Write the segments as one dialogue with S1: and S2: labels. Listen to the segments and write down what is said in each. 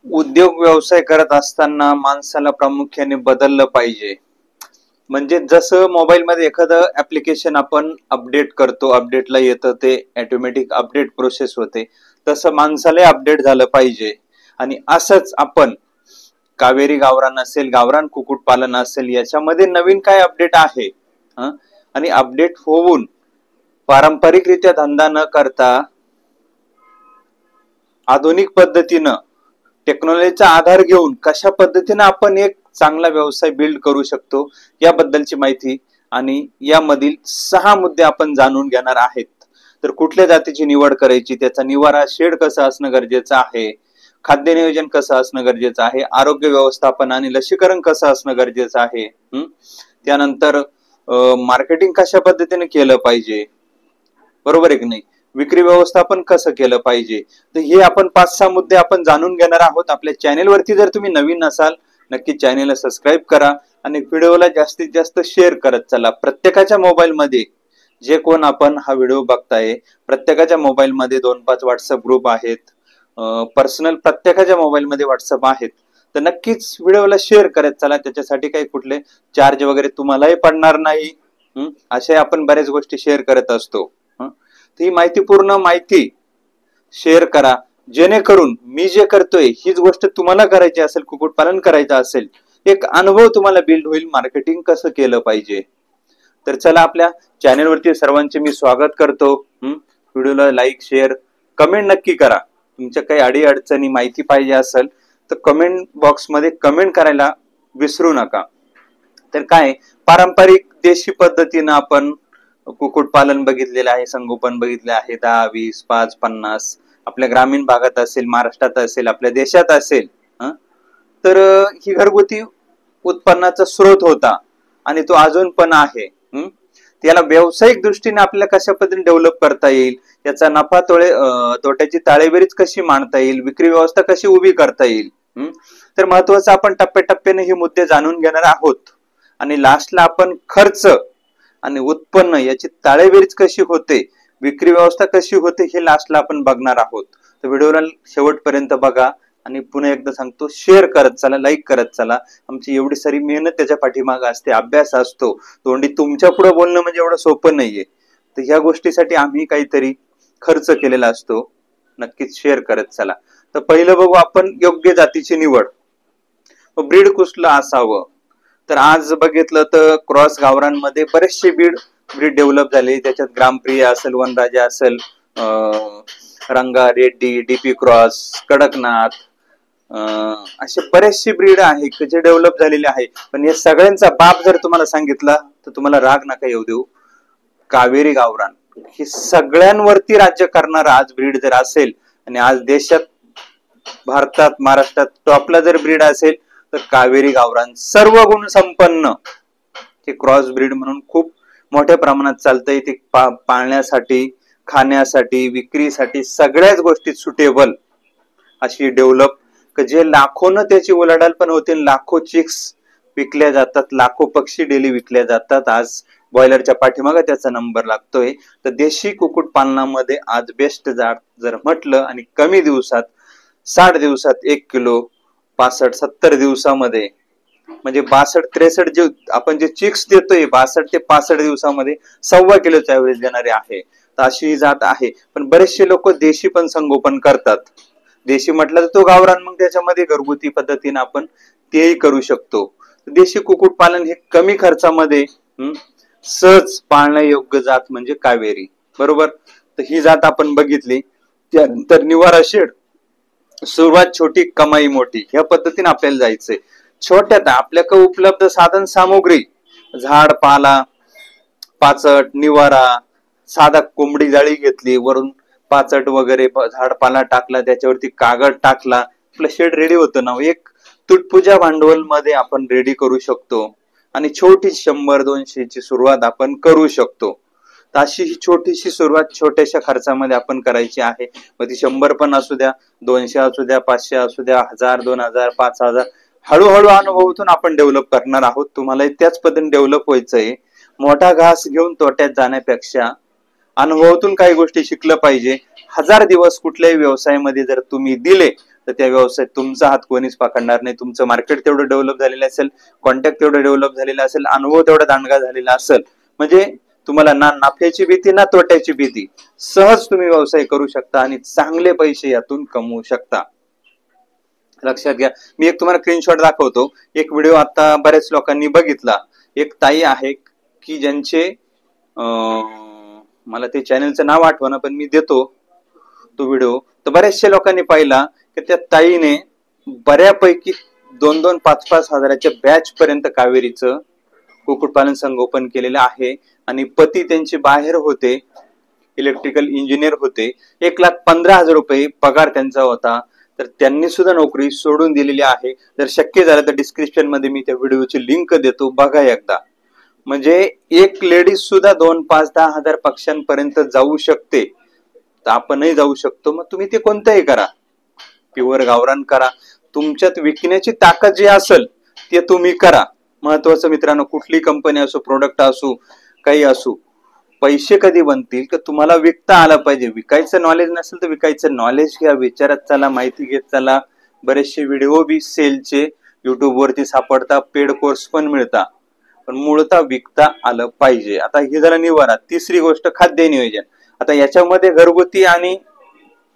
S1: उद्योग व्यवसाय करत असताना माणसाला प्रामुख्याने बदललं पाहिजे. म्हणजे जसं मोबाईलमध्ये एखादं ऍप्लिकेशन आपण अपडेट करतो, अपडेटला येतं ते ऑटोमॅटिक अपडेट प्रोसेस होते, तसं माणसाला अपडेट झालं पाहिजे. आणि असंच आपण कावेरी गावरान असेल, गावरान कुक्कुटपालन असेल, याच्यामध्ये नवीन काय अपडेट आहे आणि अपडेट होऊन पारंपरिकरित्या धंदा न करता आधुनिक पद्धतीनं टेक्नॉलॉजीचा आधार घेऊन कशा पद्धतीने आपण एक चांगला व्यवसाय बिल्ड करू शकतो याबद्दलची माहिती आणि यामधील 6 मुद्दे आपण जाणून घेणार आहेत. तर कुठल्या जातीची निवड करायची, त्याचा निवारा शेड कसं असणं गरजेचं आहे, खाद्य नियोजन कसं असणं गरजेचं आहे, आरोग्य व्यवस्थापन आणि लसीकरण कसं असणं गरजेचं आहे, त्यानंतर मार्केटिंग कशा पद्धतीने केलं पाहिजे, बरोबर आहे की नाही, विक्री व्यवस्थापन कसं केलं पाहिजे. तर हे आपण 5-6 मुद्दे आपण जाणून घेणार आहोत. आपल्या चॅनेलवरती जर तुम्ही नवीन असाल नक्की चॅनेलला सबस्क्राईब करा आणि व्हिडिओला जास्तीत जास्त शेअर करत चला. प्रत्येकाच्या मोबाईलमध्ये जे कोण आपण हा व्हिडिओ बघताय प्रत्येकाच्या मोबाईलमध्ये 2-5 व्हॉट्सअप ग्रुप आहेत, पर्सनल प्रत्येकाच्या मोबाईलमध्ये व्हॉट्सअप आहेत. तर नक्कीच व्हिडिओला शेअर करत चला. त्याच्यासाठी काही कुठले चार्ज वगैरे तुम्हालाही पडणार नाही. अशा आपण बऱ्याच गोष्टी शेअर करत असतो. ही माहितीपूर्ण माहिती शेअर करा, जेणेकरून मी जे करतोय हीच गोष्ट तुम्हाला करायची असेल, कुक्कुटपालन करायचं असेल, एक अनुभव तुम्हाला बिल्ड होईल मार्केटिंग कसं केलं पाहिजे. तर चला, आपल्या चॅनेलवरती सर्वांचे मी स्वागत करतो. व्हिडिओला लाईक शेअर कमेंट नक्की करा. तुमच्या काही अडी अडचणी माहिती पाहिजे असेल तर कमेंट बॉक्समध्ये कमेंट करायला विसरू नका. तर काय पारंपरिक देशी पद्धतीनं आपण कुक्कुटपालन बघितलेलं आहे, संगोपन बघितले आहे, 10, 20, 5, 50 आपल्या ग्रामीण भागात असेल, महाराष्ट्रात असेल, आपल्या देशात असेल. तर ही घरगुती उत्पन्नाचा स्रोत होता आणि तो अजून पण आहे. त्याला व्यावसायिक दृष्टीने आपल्याला कशा पद्धतीने डेव्हलप करता येईल, याचा नफा तोट्याची ताळेबेरीज कशी मांडता येईल, विक्री व्यवस्था कशी उभी करता येईल. तर महत्वाचं आपण टप्प्याटप्प्याने हे मुद्दे जाणून घेणार आहोत आणि लास्टला आपण खर्च आणि उत्पन्न याची ताळेबेरीज कशी होते, विक्री व्यवस्था कशी होते, हे लास्टला आपण बघणार आहोत. तर व्हिडिओला शेवटपर्यंत बघा आणि पुन्हा एकदा सांगतो, शेअर करत चला, लाईक करत चला. आमची एवढी सारी मेहनत त्याच्या पाठीमागे असते, अभ्यास असतो. तोंडी तुमच्या पुढे बोलणं म्हणजे एवढं सोपं नाहीये. तर ह्या गोष्टीसाठी आम्ही काहीतरी खर्च केलेला असतो. नक्कीच शेअर करत चला. तर पहिलं बघू आपण योग्य जातीची निवड. ब्रीड कुठलं असावं. तर आज बघितलं तर क्रॉस गावरांमध्ये बरेचसे ब्रीड डेव्हलप झाले. त्याच्यात ग्रामप्रिया असेल, वनराजा असेल, रंगा रेड्डी, डीपी क्रॉस, कडकनाथ, असे बरेचसे ब्रीड आहे जे डेव्हलप झालेले आहे. पण या सगळ्यांचा बाप जर तुम्हाला सांगितला तर तुम्हाला राग नका येऊ देऊ. कावेरी गावरान हे सगळ्यांवरती राज्य करणारा आज ब्रीड जर असेल आणि आज देशात, भारतात, महाराष्ट्रात टॉपला जर ब्रीड असेल तर कावेरी गावरान सर्व गुण संपन्न. ते क्रॉस ब्रीड म्हणून खूप मोठ्या प्रमाणात चालतंय. ते पाळण्यासाठी, खाण्यासाठी, विक्रीसाठी सगळ्याच गोष्टी सुटेबल अशी डेव्हलप, जे लाखोनं त्याची उलाढाल पण होते. लाखो चिक्स विकल्या जातात, लाखो पक्षी डेली विकल्या जातात. आज बॉयलरच्या पाठीमागे त्याचा नंबर लागतोय. तर देशी कुक्कुटपालनामध्ये आज बेस्ट जात जर म्हटलं आणि कमी दिवसात 60 दिवसात 1 किलो, 65-70 दिवसामध्ये म्हणजे 62-63 जे आपण जे चिक्स देतोय 62 ते 65 दिवसामध्ये 1.25 किलोचा ऍव्हरेज देणारे आहे. तर अशी ही जात आहे. पण बरेचसे लोक देशी पण संगोपन करतात. देशी म्हटलं तर तो गावरान, मग त्याच्यामध्ये घरगुती पद्धतीने आपण तेही करू शकतो. देशी कुक्कुटपालन हे कमी खर्चामध्ये सहज पाळण्यायोग्य जात म्हणजे कावेरी, बरोबर. तर ही जात आपण बघितली. त्यानंतर निवारा शेड. सुरुवात छोटी, कमाई मोठी, ह्या पद्धतीने आपल्याला जायचंय. छोट्यात आपल्याकडे उपलब्ध साधन सामुग्री, झाड पाला, पाचट, निवारा, साधा कोंबडी जाळी घेतली, वरून पाचट वगैरे झाड पाला टाकला, त्याच्यावरती कागद टाकला, आपलं शेड रेडी होतं ना. एक तुटपुंजा भांडवल मध्ये आपण रेडी करू शकतो आणि छोटी 100-200 ची सुरुवात आपण करू शकतो. अशी ही छोटीशी सुरुवात छोट्याशा खर्चामध्ये आपण करायची आहे. मग ती 100 पण असू द्या, 200 असू द्या, 500 असू द्या, 1000, 2000, 5000, हळूहळू अनुभवातून आपण डेव्हलप करणार आहोत. तुम्हाला त्याच पद्धतीने डेव्हलप व्हायचंय. मोठा घास घेऊन तोट्यात जाण्यापेक्षा अनुभवातून काही गोष्टी शिकलं पाहिजे. 1000 दिवस कुठल्याही व्यवसायामध्ये जर तुम्ही दिले तर त्या व्यवसायात तुमचा हात कोणीच पकडणार नाही. तुमचं मार्केट तेवढं डेव्हलप झालेलं असेल, कॉन्टॅक्ट तेवढं डेव्हलप झालेला असेल, अनुभव तेवढा दांडगा झालेला असेल, म्हणजे तुम्हाला ना नफ्याची भीती ना तोट्याची भीती, सहज तुम्ही व्यवसाय करू शकता आणि चांगले पैसे यातून कमवू शकता. लक्षात घ्या. मी एक तुम्हाला स्क्रीनशॉट दाखवतो. एक व्हिडिओ आता बऱ्याच लोकांनी बघितला. एक ताई आहे की ज्यांचे मला ते चॅनलचं नाव आठवना, पण मी देतो तो व्हिडिओ. तर बऱ्याचशा लोकांनी पाहिला की त्या ताईने बऱ्यापैकी 2-2, 5-5 हजाराच्या बॅच पर्यंत कावेरीचं कुक्कुटपालन संगोपन केलेलं आहे. आणि पती त्यांचे बाहेर होते, इलेक्ट्रिकल इंजिनियर होते. 1,15,000 रुपये पगार त्यांचा होता. तर त्यांनी सुद्धा नोकरी सोडून दिलेली आहे. जर शक्य झालं तर डिस्क्रिप्शन मध्ये मी त्या व्हिडिओची लिंक देतो, बघा एकदा. म्हणजे एक लेडीज सुद्धा 2, 5, 10 हजार पक्ष्यांपर्यंत जाऊ शकते, तर आपणही जाऊ शकतो. मग तुम्ही ते कोणतंही करा, प्युअर गावरान करा. तुमच्यात विकण्याची ताकद जी असेल ते तुम्ही करा. महत्वाचं मित्रांनो, कुठली कंपनी असो, प्रोडक्ट असो, काही असो, पैसे कधी बनतील की तुम्हाला विकता आलं पाहिजे. विकायचं नॉलेज नसेल तर विकायचं नॉलेज घ्या, विचारत चला, माहिती घेत चला. बरेचसे व्हिडिओ बी सेलचे युट्यूब वरती सापडतात, पेड कोर्स पण मिळतात, पण मूळतः विकता आलं पाहिजे. आता हे झालं निवारा. तिसरी गोष्ट खाद्य नियोजन. आता याच्यामध्ये घरगुती आणि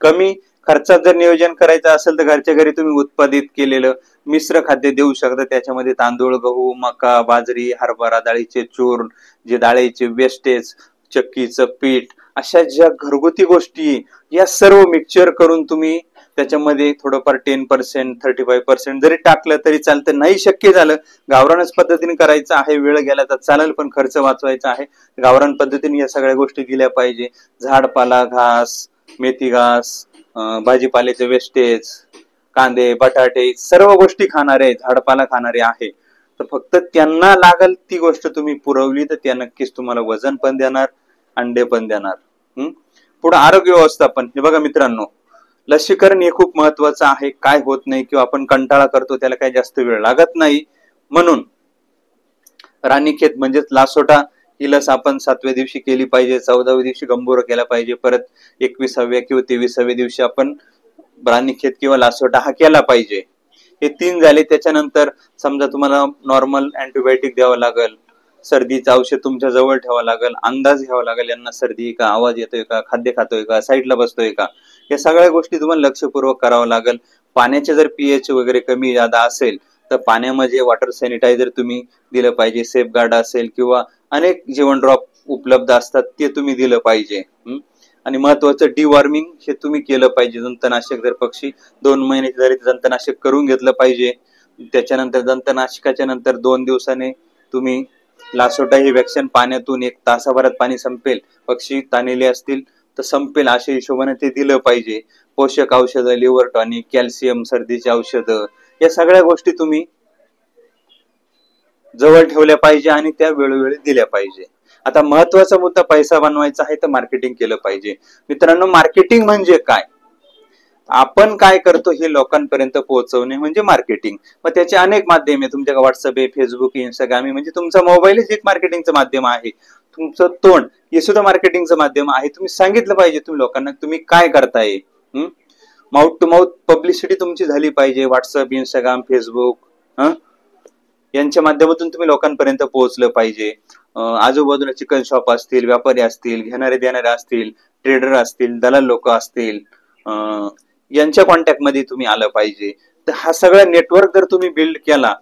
S1: कमी खर्चात जर नियोजन करायचं असेल तर घरच्या घरी तुम्ही उत्पादित केलेलं मिश्र खाद्य देऊ शकता. त्याच्यामध्ये तांदूळ, गहू, मका, बाजरी, हरभरा डाळीचे चूर्ण, जे डाळीचे वेस्टेज, चक्कीचं पीठ, अशा ज्या घरगुती गोष्टी या सर्व मिक्सचर करून तुम्ही त्याच्यामध्ये थोडंफार 10%, 35% जरी टाकलं तरी चालतं. नाही शक्य झालं, गावरानच पद्धतीने करायचं आहे, वेळ गेला तर चालेल, पण खर्च वाचवायचा आहे, गावरान पद्धतीने या सगळ्या गोष्टी दिल्या पाहिजे. झाडपाला, घास, मेथी घास, भाजीपाल्याचे वेस्टेज, कांदे, बटाटे, सर्व गोष्टी खाणारे, झाडपाला खाणारे आहे. तर फक्त त्यांना लागल ती गोष्ट तुम्ही पुरवली तर त्या नक्कीच तुम्हाला वजन पण देणार, अंडे पण देणार. पुढे आरोग्य व्यवस्थापन. हे बघा मित्रांनो, लसीकरण हे खूप महत्वाचं आहे. काय होत नाही किंवा आपण कंटाळा करतो, त्याला काही जास्त वेळ लागत नाही. म्हणून राणीखेत म्हणजेच लासोटा ही लस आपण 7व्या दिवशी केली पाहिजे, 14व्या दिवशी गंभोरा केला पाहिजे, परत 21व्या किंवा 23व्या दिवशी आपण राणीखेत किंवा लासोटा हा केला पाहिजे. हे 3 झाले. त्याच्यानंतर समजा तुम्हाला नॉर्मल अँटीबायोटिक द्यावं लागेल, सर्दीचं औषध तुमच्या जवळ ठेवावं लागेल, अंदाज घ्यावा लागेल, यांना सर्दी का, आवाज येतोय का, खाद्य खातोय का, साईडला बसतोय का, या सगळ्या गोष्टी तुम्हाला लक्षपूर्वक करावं लागेल. पाण्याचे जर पीएच वगैरे कमी जादा असेल तर पाण्यामध्ये वॉटर सॅनिटायझर तुम्ही दिलं पाहिजे, सेफगार्ड असेल किंवा अनेक जीवन ड्रॉप उपलब्ध असतात ते तुम्ही दिलं पाहिजे. आणि महत्वाचं डिवॉर्मिंग हे तुम्ही केलं पाहिजे. जंतनाशक जर पक्षी 2 महिने झाले जंतनाशक करून घेतलं पाहिजे. त्याच्यानंतर जंतनाशकाच्या नंतर 2 दिवसाने तुम्ही लासोटा ही वॅक्सिन पाण्यातून 1 तासाभरात पाणी संपेल, पक्षी ताणलेले असतील तर संपेल, अशा हिशोबाने ते दिलं पाहिजे. पोषक औषधं, लिव्हर टॉनिक, कॅल्शियम, सर्दीची औषधं, या सगळ्या गोष्टी तुम्ही जवळ ठेवल्या पाहिजे आणि त्या वेळोवेळी दिल्या पाहिजे. आता महत्वाचा मुद्दा पैसा बनवायचा आहे तर मार्केटिंग केलं पाहिजे. मित्रांनो, मार्केटिंग म्हणजे काय, आपण काय करतो हे लोकांपर्यंत पोहोचवणे म्हणजे मार्केटिंग. मग त्याचे अनेक माध्यम आहे. तुमच्या व्हॉट्सअप आहे, फेसबुक, इंस्टाग्राम आहे, म्हणजे तुमचा मोबाईलच एक मार्केटिंगचं माध्यम आहे. तुमचं तोंड हे सुद्धा मार्केटिंगचं माध्यम आहे. तुम्ही सांगितलं पाहिजे तुम्ही लोकांना तुम्ही काय करताय. माउथ टू माउथ पब्लिसिटी तुमची झाली पाहिजे. व्हॉट्सअप, इंस्टाग्राम, फेसबुक यांच्या माध्यमातून तुम्ही लोकांपर्यंत पोहोचलं पाहिजे. आजूबाजूला चिकन शॉप असतील, व्यापारी असतील, घेणारे देणारे असतील, ट्रेडर असतील, दलाल लोक असतील, यांच्या कॉन्टॅक्ट मध्ये तुम्ही आलं पाहिजे. तर हा सगळा नेटवर्क जर तुम्ही बिल्ड केला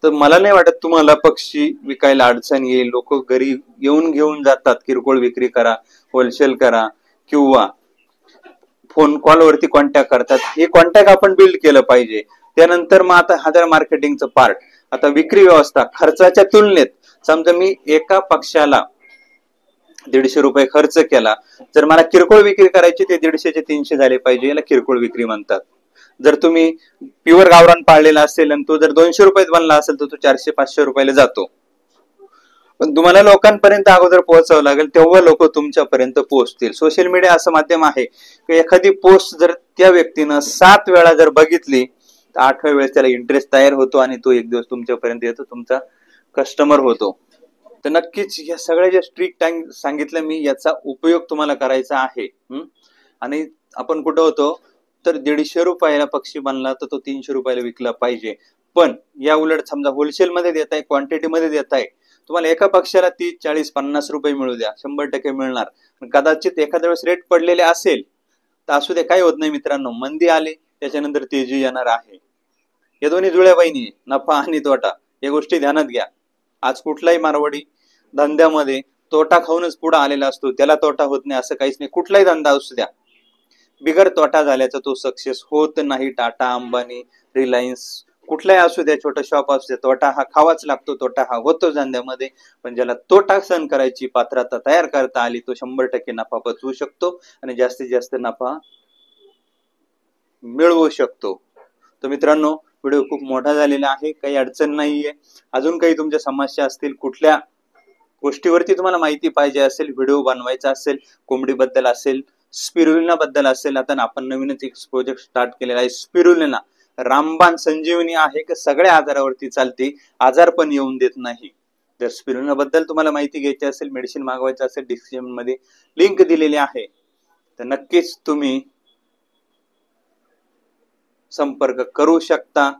S1: तर मला नाही वाटत तुम्हाला पक्षी विकायला अडचण येईल. लोक घरी येऊन घेऊन जातात. किरकोळ विक्री करा, होलसेल करा किंवा फोन कॉल वरती कॉन्टॅक्ट करतात. हे कॉन्टॅक्ट आपण बिल्ड केलं पाहिजे. त्यानंतर मग आता हा मार्केटिंगचं पार्ट. आता विक्री व्यवस्था खर्चाच्या तुलनेत, समजा मी एका पक्षाला 150 रुपये खर्च केला, जर मला किरकोळ विक्री करायची ते 150 चे 300 झाले पाहिजे, याला किरकोळ विक्री म्हणतात. जर तुम्ही प्युअर गावरान पाळलेला असेल आणि तो जर 200 रुपयात बनला असेल तर तो 400-500 रुपयाला जातो. पण तुम्हाला लोकांपर्यंत अगोदर पोहोचावं लागेल, तेव्हा लोक तुमच्यापर्यंत पोहोचतील. सोशल मीडिया असं माध्यम आहे की एखादी पोस्ट जर त्या व्यक्तीनं 7 वेळा जर बघितली तर 8व्या वेळेस त्याला इंटरेस्ट तयार होतो आणि तो एक दिवस तुमच्यापर्यंत येतो, तुमचा कस्टमर होतो. तर नक्कीच या सगळ्या ज्या स्ट्रिक्ट सांगितलं मी, याचा उपयोग तुम्हाला करायचा आहे. आणि आपण कुठं होतो, तर 150 रुपयाला पक्षी बनला तर तो 300 रुपयाला विकला पाहिजे. पण या उलट समजा होलसेल मध्ये देताय, क्वांटिटी मध्ये देताय, तुम्हाला एका पक्षाला 30, 40, 50 रुपये मिळू द्या, 100% मिळणार. कदाचित एखाद्या वेळेस रेट पडलेले असेल तर असू दे, काही होत नाही मित्रांनो. मंदी आली त्याच्यानंतर तेजी येणार आहे. या दोन्ही जुळ्या बहिणी, नफा आणि तोटा, या गोष्टी ध्यानात घ्या. आज कुठलाही मारवाडी धंद्यामध्ये तोटा खाऊनच पुढे आलेला असतो, त्याला तोटा होत नाही असं काहीच नाही. कुठलाही धंदा असू द्या, बिगर तोटा झाल्याचा तो सक्सेस होत नाही. टाटा, अंबानी, रिलायन्स, कुठलाही असू द्या, छोटं शॉप असू द्या, तोटा हा खावाच लागतो, तोटा हा होतो धंद्यामध्ये. पण ज्याला तोटा सहन करायची पात्रता तयार करता आली तो 100% नफा पचवू शकतो आणि जास्तीत जास्त नफा मिळवू शकतो. तर मित्रांनो, व्हिडिओ खूप मोठा झालेला आहे, काही अडचण नाहीये. अजून काही तुमच्या समस्या असतील, कुठल्या गोष्टीवरती तुम्हाला माहिती पाहिजे असेल, व्हिडिओ बनवायचा असेल, कोंबडीबद्दल असेल, स्पिरुलिना बद्दल असेल, आता आपण नवीनच एक प्रोजेक्ट स्टार्ट केलेला आहे. स्पिरुलिना रामबाण संजीवनी आहे की सगळ्या आजारावरती चालते, आजार पण येऊन देत नाही. जर स्पिरुलिना बद्दल तुम्हाला माहिती घ्यायची असेल, मेडिसिन मागवायचं असेल, डिस्क्रिप्शन मध्ये लिंक दिलेली आहे, तर नक्कीच तुम्ही संपर्क करू शकता.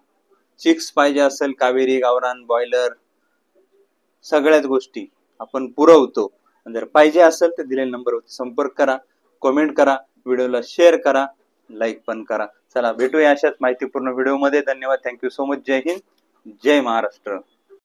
S1: चिक्स पाहिजे असेल, कावेरी, गावरान, बॉयलर, सगळ्याच गोष्टी आपण पुरवतो. जर पाहिजे असेल तर दिलेल्या नंबरवर संपर्क करा, कमेंट करा, व्हिडिओला शेअर करा, लाईक पण करा. चला भेटूया अशाच माहितीपूर्ण व्हिडिओ मध्ये. धन्यवाद, थँक्यू सो मच. जय हिंद, जय महाराष्ट्र.